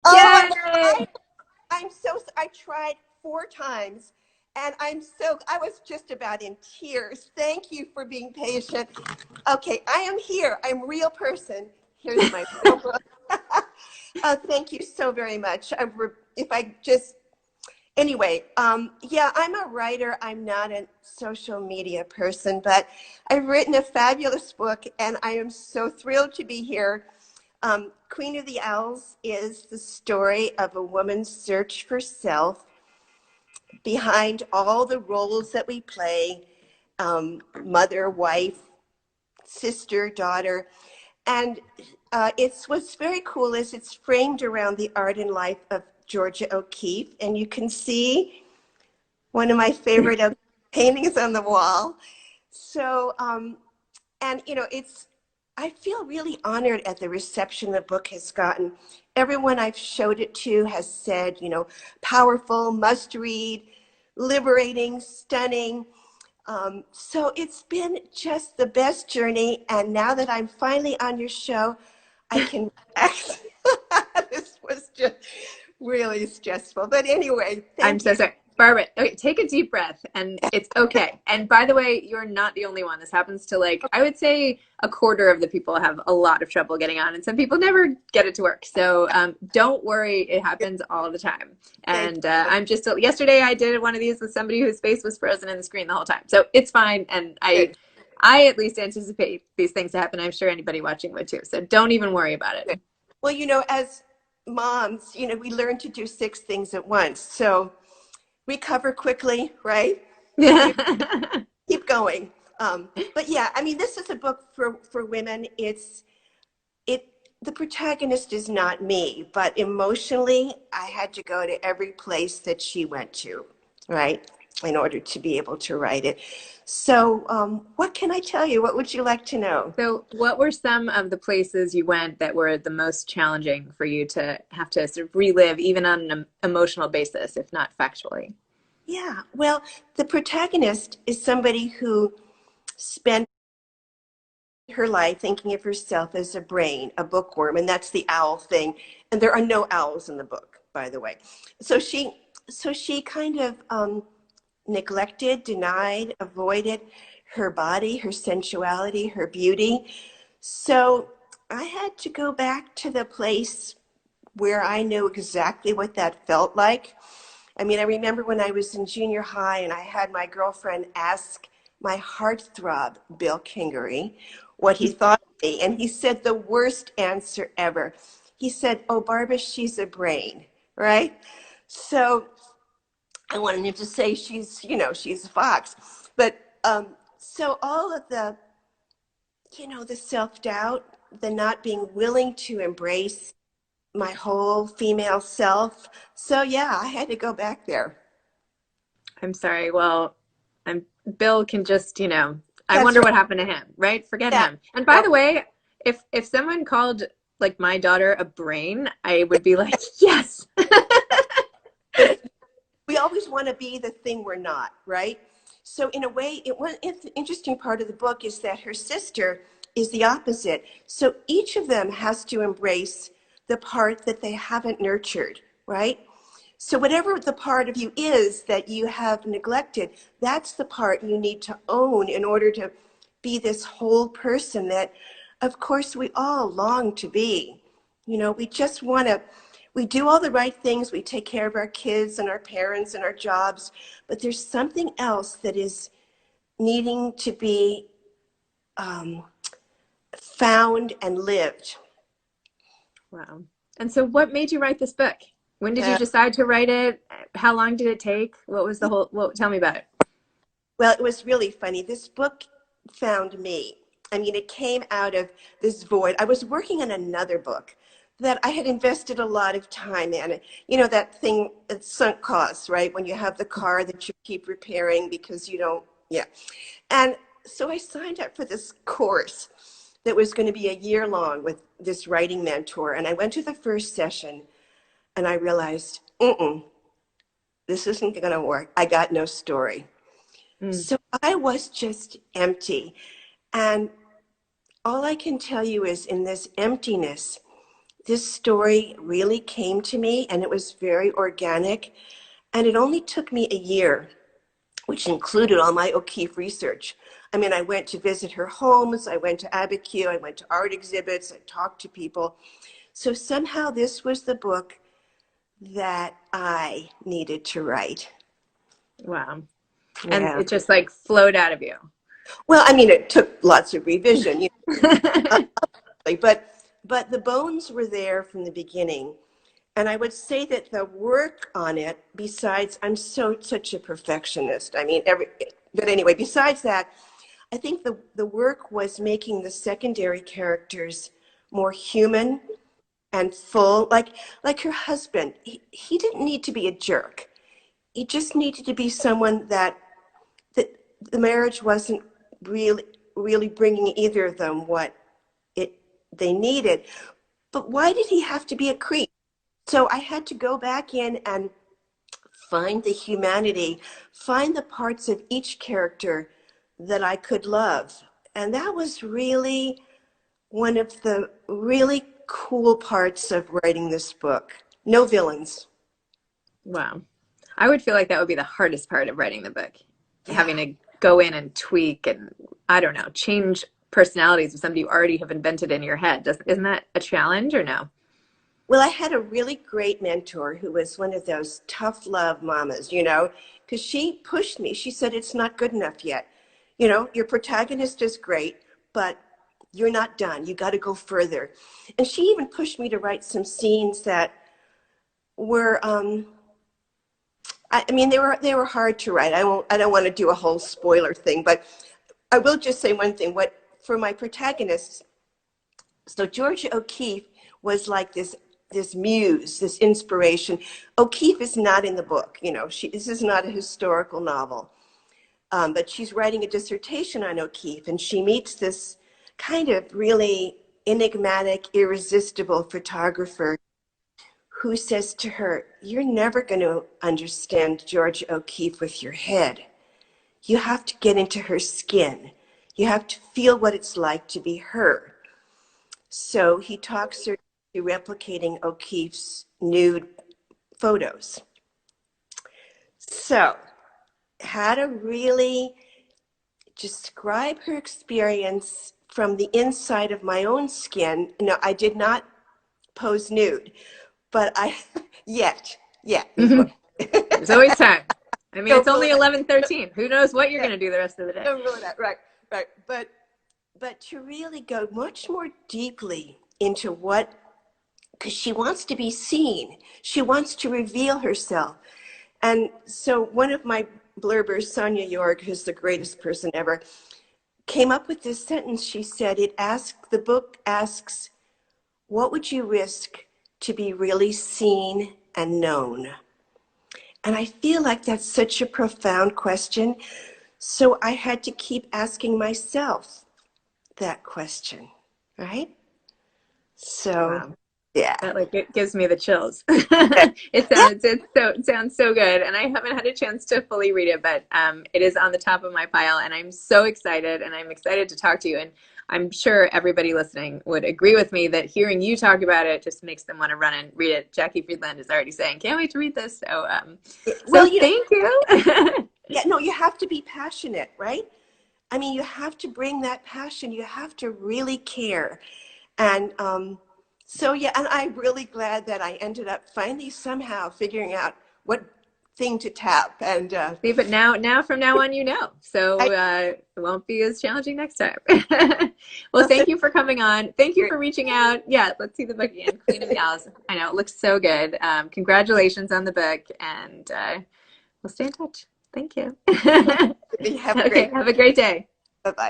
Oh my Yay! God. I tried 4 times and I was just about in tears. Thank you for being patient. Okay, I am here. I'm a real person. Here's my real book. Thank you so very much. If I just, anyway, yeah, I'm a writer. I'm not a social media person, but I've written a fabulous book and I am so thrilled to be here. Queen of the Owls is the story of a woman's search for self behind all the roles that we play, mother, wife, sister, daughter. And what's very cool is it's framed around the art and life of Georgia O'Keeffe. And you can see one of my favorite paintings on the wall. So, and I feel really honored at the reception the book has gotten. Everyone I've showed it to has said, powerful, must read, liberating, stunning. So it's been just the best journey. And now that I'm finally on your show, I can relax. This was just really stressful. But anyway, I'm thank so you. sorry. Barbara, okay, take a deep breath and it's okay. And by the way, you're not the only one. This happens to I would say a quarter of the people have a lot of trouble getting on and some people never get it to work. So don't worry, it happens all the time. Thank And yesterday I did one of these with somebody whose face was frozen in the screen the whole time. So it's fine. And you. I at least anticipate these things to happen. I'm sure anybody watching would too. So don't even worry about it. Good. Well, as moms, we learn to do 6 things at once. So recover quickly, right? Do keep going. But yeah, I mean, this is a book for women. The protagonist is not me, but emotionally, I had to go to every place that she went to, right, in order to be able to write it. So, what can I tell you? What would you like to know? So, what were some of the places you went that were the most challenging for you to have to sort of relive, even on an emotional basis, if not factually? Yeah, well, the protagonist is somebody who spent her life thinking of herself as a brain, a bookworm, and that's the owl thing. And there are no owls in the book, by the way. So she kind of neglected, denied, avoided her body, her sensuality, her beauty. So I had to go back to the place where I knew exactly what that felt like. I mean, I remember when I was in junior high and I had my girlfriend ask my heartthrob, Bill Kingery, what he thought of me. And he said the worst answer ever. He said, "Oh, Barbara, she's a brain," right? So I wanted him to say she's a fox. But so all of the self-doubt, the not being willing to embrace my whole female self. So yeah, I had to go back there. I'm sorry. Well, I'm Bill can just, I That's wonder right. what happened to him, right? Forget Yeah. him. And by No, the way, if someone called my daughter a brain, I would be like, yes. it's, we always want to be the thing we're not, right? So in a way, it's the interesting part of the book is that her sister is the opposite. So each of them has to embrace the part that they haven't nurtured, right? So whatever the part of you is that you have neglected, that's the part you need to own in order to be this whole person that, of course, we all long to be. We just want to, we do all the right things. We take care of our kids and our parents and our jobs, but there's something else that is needing to be um, found and lived. Wow. And so what made you write this book? When did you Uh, decide to write it? How long did it take? What was the whole, tell me about it. Well, it was really funny. This book found me. I mean, it came out of this void. I was working on another book that I had invested a lot of time in. That thing, it's sunk costs, right? When you have the car that you keep repairing because you don't, yeah. And so I signed up for this course that was going to be a year long with this writing mentor. And I went to the first session and I realized, this isn't going to work. I got no story. Mm. So I was just empty. And all I can tell you is in this emptiness, this story really came to me, and it was very organic. And it only took me a year, which included all my O'Keeffe research. I mean, I went to visit her homes, I went to Abiquiu, I went to art exhibits, I talked to people. So somehow this was the book that I needed to write. Wow. And Yeah. it just like flowed out of you. Well, I mean, it took lots of revision, you know, but the bones were there from the beginning. And I would say that the work on it, besides, I'm such a perfectionist. I mean, but anyway, besides that, I think the work was making the secondary characters more human and full. Like her husband, he didn't need to be a jerk. He just needed to be someone that the marriage wasn't really bringing either of them what they needed. But why did he have to be a creep? So I had to go back in and find the humanity, find the parts of each character that I could love. And that was really one of the really cool parts of writing this book. No villains. Wow. I would feel like that would be the hardest part of writing the book, Yeah. having to go in and tweak and, I don't know, change personalities of somebody you already have invented in your head. Isn't that a challenge or no? Well, I had a really great mentor who was one of those tough love mamas, you know, because she pushed me. She said, it's not good enough yet. You know, your protagonist is great, but you're not done. You got to go further. And she even pushed me to write some scenes that were, I mean, they were hard to write. I don't want to do a whole spoiler thing, but I will just say one thing. What for my protagonists, so Georgia O'Keeffe was like this muse, this inspiration. O'Keeffe is not in the book, you know. This is not a historical novel, but she's writing a dissertation on O'Keeffe, and she meets this kind of really enigmatic, irresistible photographer who says to her, "You're never going to understand Georgia O'Keeffe with your head. You have to get into her skin. You have to feel what it's like to be her." So he talks her to replicating O'Keeffe's nude photos. So, how to really describe her experience from the inside of my own skin. No, I did not pose nude, but yet, Mhm. There's always time. I mean, it's only Don't 11:13. Who knows what you're going to do the rest of the day? ruin that. Right. But to really go much more deeply into what, because she wants to be seen. She wants to reveal herself. And so one of my blurbers, Sonia York, who's the greatest person ever, came up with this sentence. She said, the book asks, what would you risk to be really seen and known? And I feel like that's such a profound question. So I had to keep asking myself that question, right? So, Wow. yeah. That like it gives me the chills. Yeah. It sounds so good, and I haven't had a chance to fully read it, but it is on the top of my pile, and I'm so excited, and I'm excited to talk to you. And I'm sure everybody listening would agree with me that hearing you talk about it just makes them want to run and read it. Jackie Friedland is already saying, "Can't wait to read this." So, Well, thank you. yeah, no, you have to be passionate, right? I mean, you have to bring that passion. You have to really care. And so, yeah, and I'm really glad that I ended up finally somehow figuring out what thing to tap. And See, but now from now on, so I, it won't be as challenging next time. Well, thank you for coming on. Thank you for reaching out. Yeah, let's see the book again, Queen of the Owls. I know it looks so good. Congratulations on the book, and we'll stay in touch. Thank you. have a Okay, great have a great day.